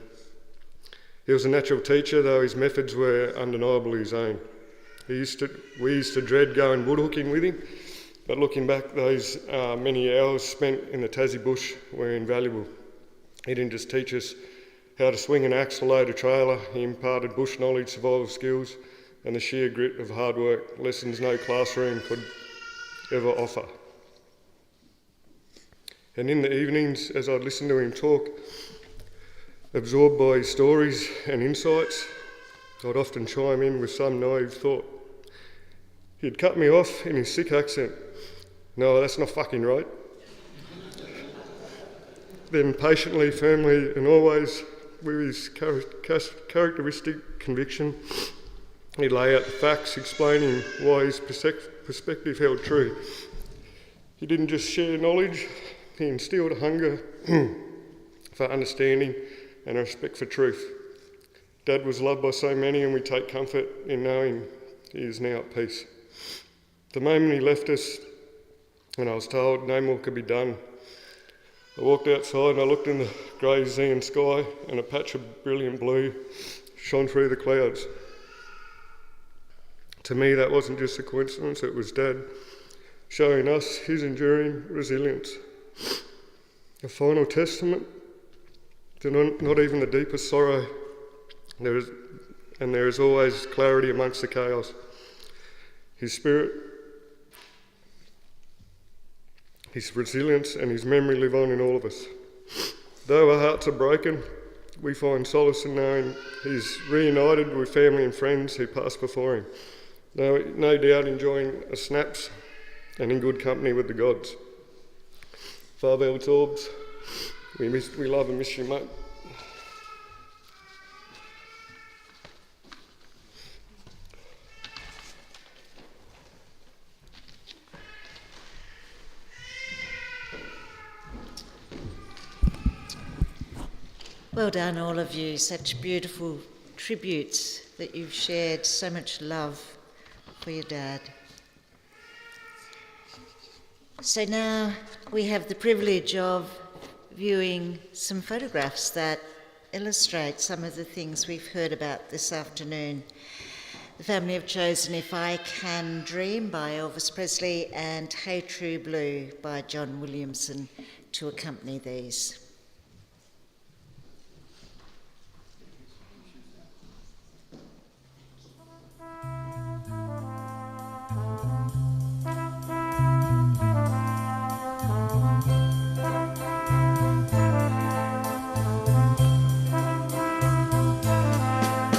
He was a natural teacher, though his methods were undeniably his own. We used to dread going woodhooking with him, but looking back, those many hours spent in the Tassie bush were invaluable. He didn't just teach us how to swing an axe or load a trailer, he imparted bush knowledge, survival skills, and the sheer grit of hard work, lessons no classroom could ever offer. And in the evenings, as I'd listen to him talk, absorbed by his stories and insights, I'd often chime in with some naive thought. He'd cut me off in his sick accent No, that's not fucking right. Then patiently, firmly, and always with his characteristic conviction, he'd lay out the facts, explaining why his perspective held true. He didn't just share knowledge, he instilled a hunger for understanding and a respect for truth. Dad was loved by so many, and we take comfort in knowing he is now at peace. The moment he left us, when I was told no more could be done, I walked outside and I looked in the grey Zeon sky, and a patch of brilliant blue shone through the clouds. To me, that wasn't just a coincidence, it was Dad showing us his enduring resilience. A final testament to not even the deepest sorrow. There is always clarity amongst the chaos. His spirit, his resilience and his memory live on in all of us. Though our hearts are broken, we find solace in knowing he's reunited with family and friends who passed before him. No doubt enjoying a snaps and in good company with the gods. Farewell, Torbs. We love and miss you, mate. Well done, all of you. Such beautiful tributes that you've shared, so much love for your dad. So now we have the privilege of viewing some photographs that illustrate some of the things we've heard about this afternoon. The family have chosen If I Can Dream by Elvis Presley and Hey True Blue by John Williamson to accompany these.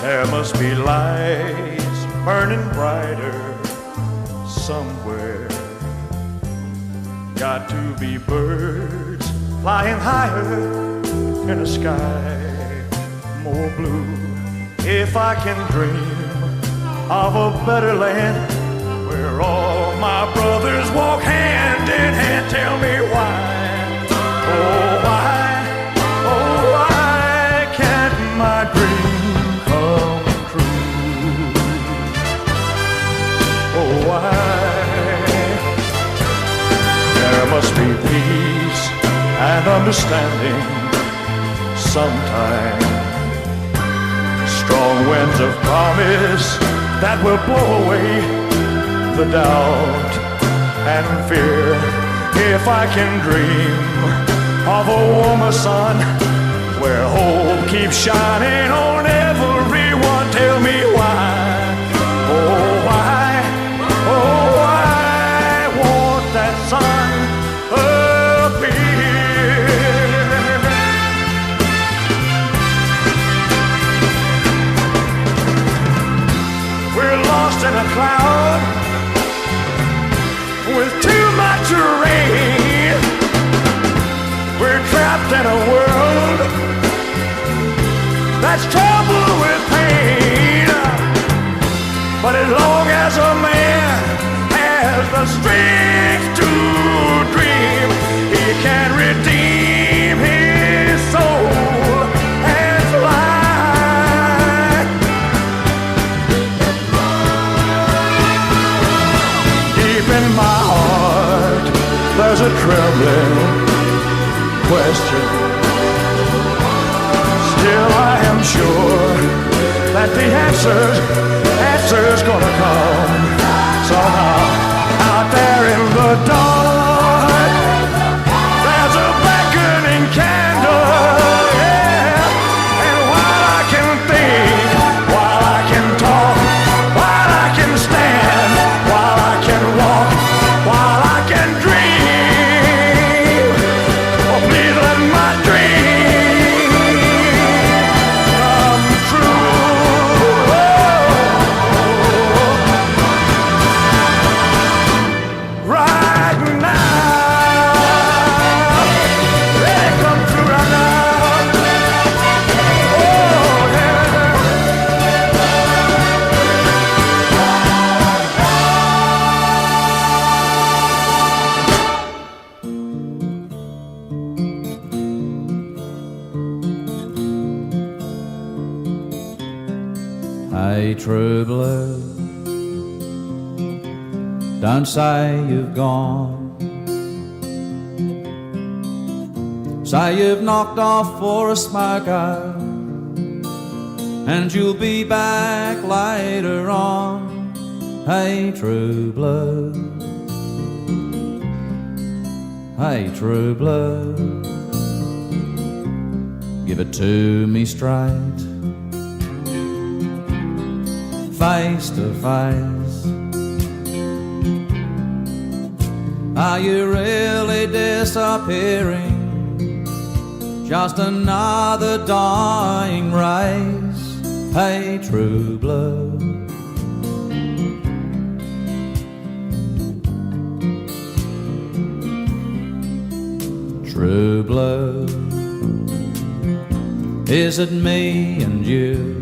There must be lights burning brighter somewhere. Got to be birds flying higher in a sky more blue. If I can dream of a better land where all my brothers walk hand in hand, tell me why, oh why can't my dream come true? Oh why? There must be peace and understanding sometime. Strong winds of promise that will blow away the doubt and fear. If I can dream of a warmer sun where hope keeps shining on everyone, tell me why, oh why won't that sun appear? We're lost in a cloud with too much rain. We're trapped in a world that's troubled with pain. But as long as a man has the strength to dream, he can redeem his soul and fly. Deep in my heart, there's a trembling question. Still I am sure that the answer's gonna come somehow. Out there in the dark, there's a beckoning candle, yeah. And while I can think, while I can talk, while I can stand, while I can walk, while I can dream, oh please let my dream come true. Oh, true blue, don't say you've gone. Say you've knocked off for a smoker and you'll be back later on. Hey, true blue, hey, true blue, give it to me straight, face to face. Are you really disappearing? Just another dying race. Hey, true blue, true blue, is it me and you?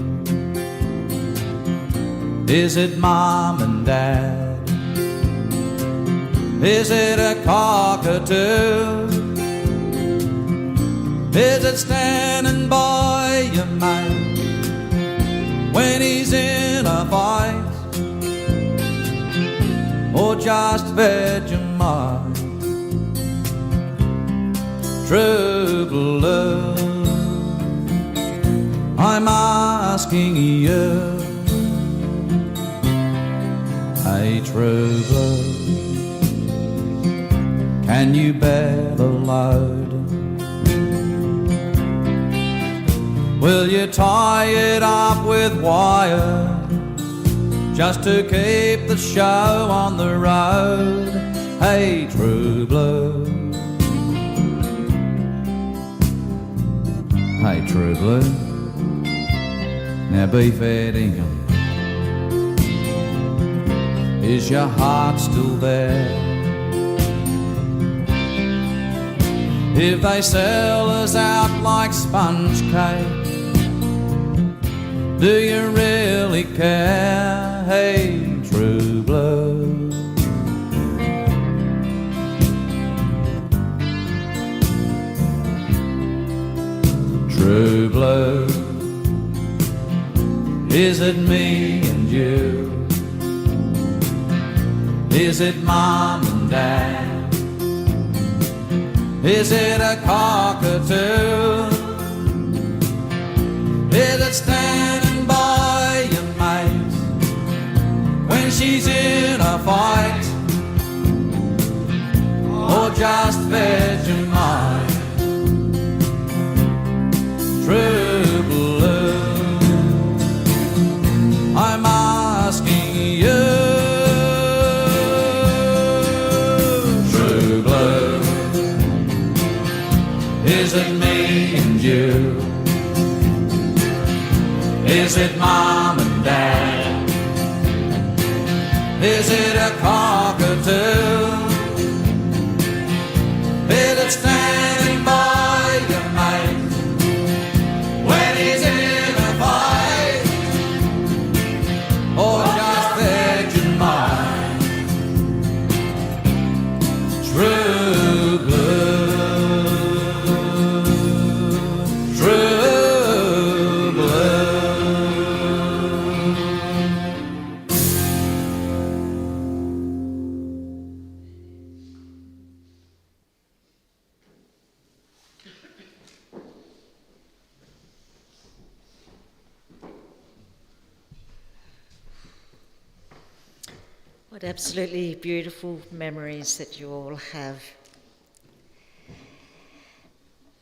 Is it mom and dad? Is it a cockatoo? Is it standing by your mate when he's in a fight? Or just Vegemite? True blue, I'm asking you. Hey, true blue, can you bear the load? Will you tie it up with wire just to keep the show on the road? Hey, true blue, hey, true blue, now be fair dinkum, is your heart still there? If they sell us out like sponge cake, do you really care? Hey, true blue, true blue, is it me and you? Is it mom and dad? Is it a cockatoo? Is it standing by your mate when she's in a fight? Or just Vegemite? True blue, I'm asking you. True blue, is it me and you? Is it mom and dad? Is it a cockatoo? Is it standing by your mate when he's in a fight? Or just Vegemite? True blue, true blue. What absolutely beautiful memories that you all have.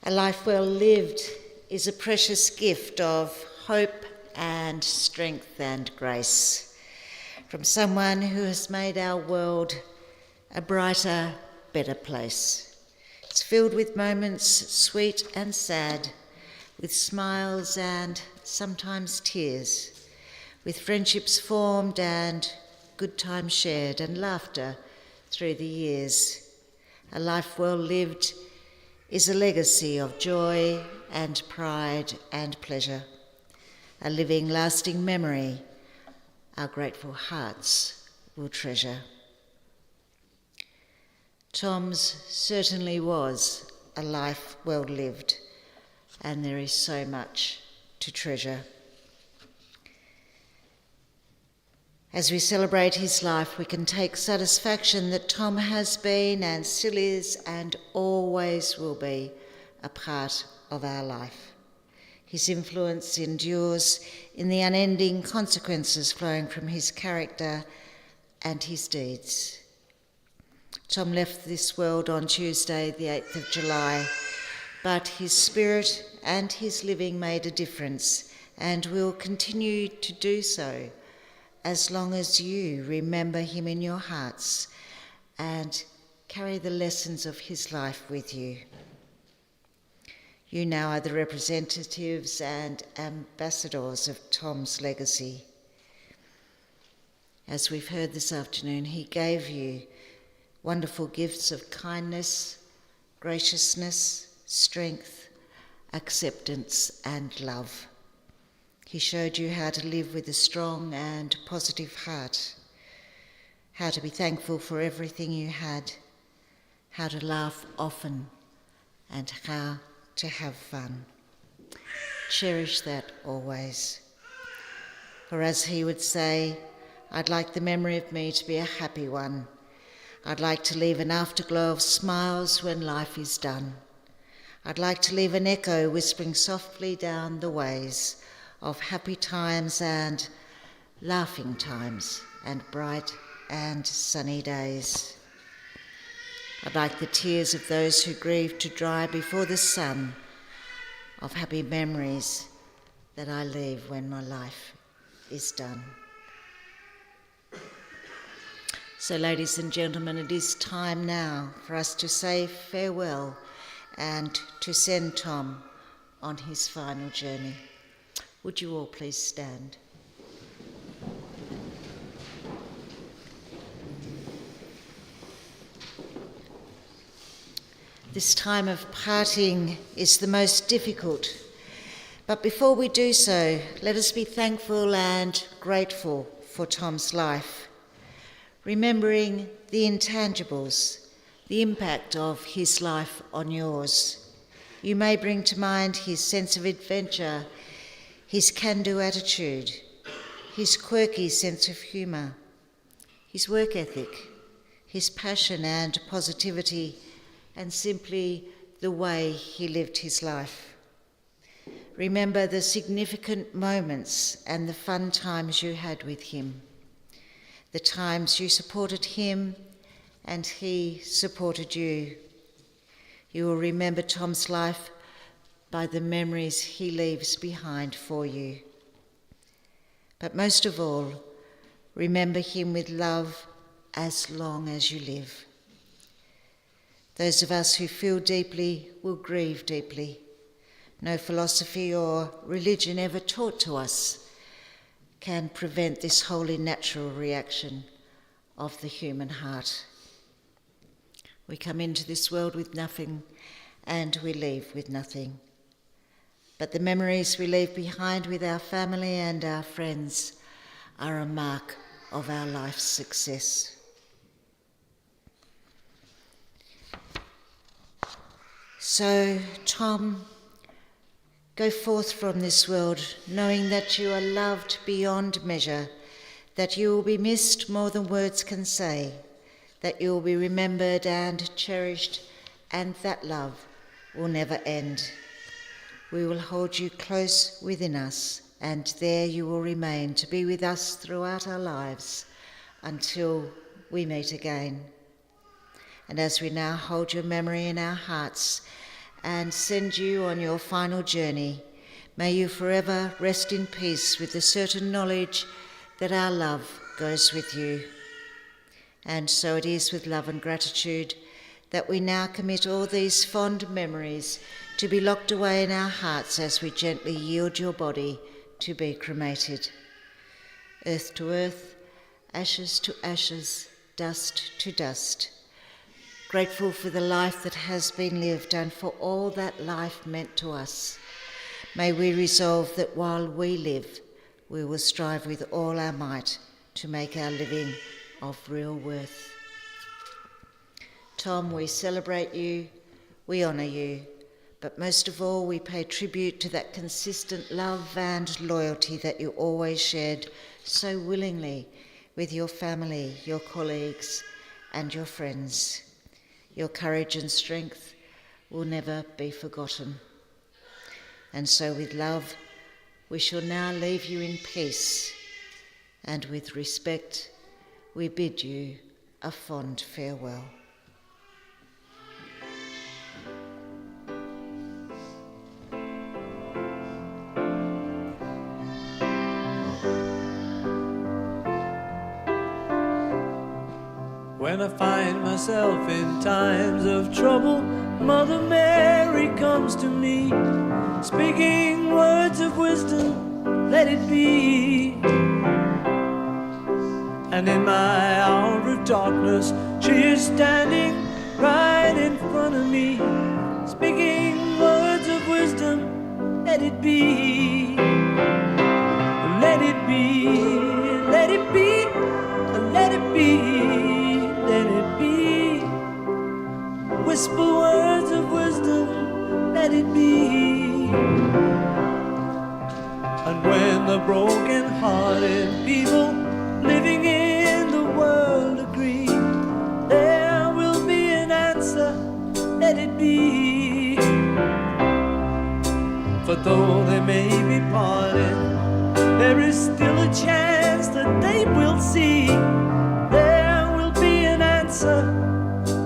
A life well lived is a precious gift of hope and strength and grace from someone who has made our world a brighter, better place. It's filled with moments sweet and sad, with smiles and sometimes tears, with friendships formed and good times shared and laughter through the years. A life well lived is a legacy of joy and pride and pleasure, a living, lasting memory our grateful hearts will treasure. Tom's certainly was a life well lived, and there is so much to treasure. As we celebrate his life, we can take satisfaction that Tom has been and still is and always will be a part of our life. His influence endures in the unending consequences flowing from his character and his deeds. Tom left this world on Tuesday, the 8th of July, but his spirit and his living made a difference and will continue to do so as long as you remember him in your hearts and carry the lessons of his life with you. You now are the representatives and ambassadors of Tom's legacy. As we've heard this afternoon, he gave you wonderful gifts of kindness, graciousness, strength, acceptance, and love. He showed you how to live with a strong and positive heart, how to be thankful for everything you had, how to laugh often, and how to have fun. Cherish that always. For as he would say, I'd like the memory of me to be a happy one. I'd like to leave an afterglow of smiles when life is done. I'd like to leave an echo whispering softly down the ways of happy times and laughing times and bright and sunny days. I'd like the tears of those who grieve to dry before the sun of happy memories that I leave when my life is done. So, ladies and gentlemen, it is time now for us to say farewell and to send Tom on his final journey. Would you all please stand? This time of parting is the most difficult, but before we do so, let us be thankful and grateful for Tom's life, remembering the intangibles, the impact of his life on yours. You may bring to mind his sense of adventure, his can-do attitude, his quirky sense of humour, his work ethic, his passion and positivity, and simply the way he lived his life. Remember the significant moments and the fun times you had with him, the times you supported him and he supported you. You will remember Tom's life by the memories he leaves behind for you. But most of all, remember him with love as long as you live. Those of us who feel deeply will grieve deeply. No philosophy or religion ever taught to us can prevent this wholly natural reaction of the human heart. We come into this world with nothing and we leave with nothing. But the memories we leave behind with our family and our friends are a mark of our life's success. So, Tom, go forth from this world knowing that you are loved beyond measure, that you will be missed more than words can say, that you will be remembered and cherished, and that love will never end. We will hold you close within us, and there you will remain to be with us throughout our lives until we meet again. And as we now hold your memory in our hearts and send you on your final journey, may you forever rest in peace with the certain knowledge that our love goes with you. And so it is with love and gratitude that we now commit all these fond memories to be locked away in our hearts as we gently yield your body to be cremated. Earth to earth, ashes to ashes, dust to dust. Grateful for the life that has been lived and for all that life meant to us. May we resolve that while we live, we will strive with all our might to make our living of real worth. Tom, we celebrate you, we honour you, but most of all we pay tribute to that consistent love and loyalty that you always shared so willingly with your family, your colleagues, and your friends. Your courage and strength will never be forgotten. And so with love, we shall now leave you in peace, and with respect, we bid you a fond farewell. When I find myself in times of trouble, Mother Mary comes to me, speaking words of wisdom, let it be. And in my hour of darkness, she is standing right in front of me, speaking words of wisdom, let it be. Let it be, let it be, let it be, let it be. Whisper words of wisdom, let it be. And when the broken-hearted people living in the world agree, there will be an answer, let it be. For though they may be parted, there is still a chance that they will see. There will be an answer,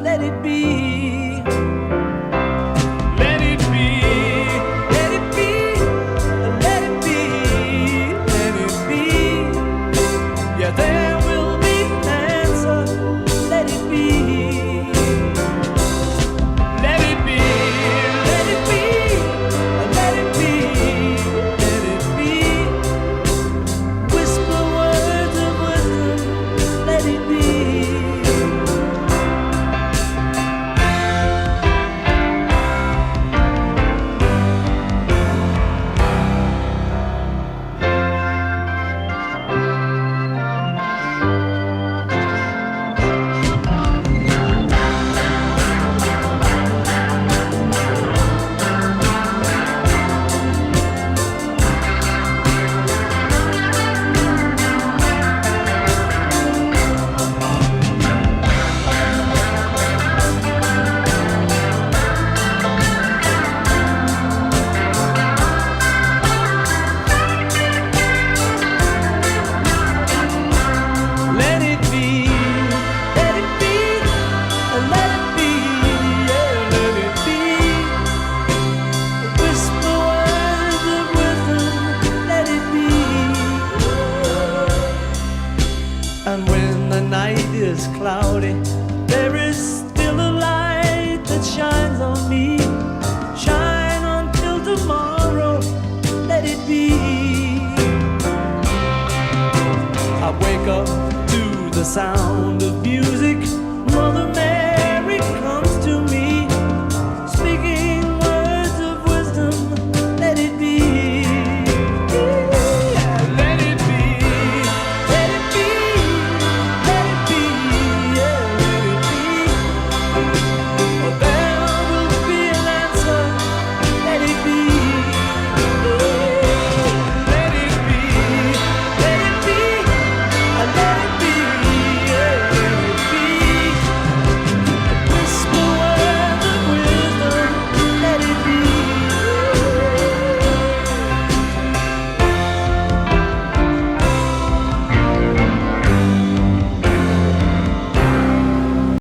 let it be. Let it be, let it be, let it be, let it be. Yeah, there will be an answer, let it be. Let it be, let it be, let it be, let it be. Whisper words of wisdom, let it be. Let it be, let it be, let it be, yeah, let it be. Whisper words of wisdom, let it be. And when the night is cloudy, there is still a light that shines on me. Shine until tomorrow, let it be. I wake up to the sound of music, Mother Mary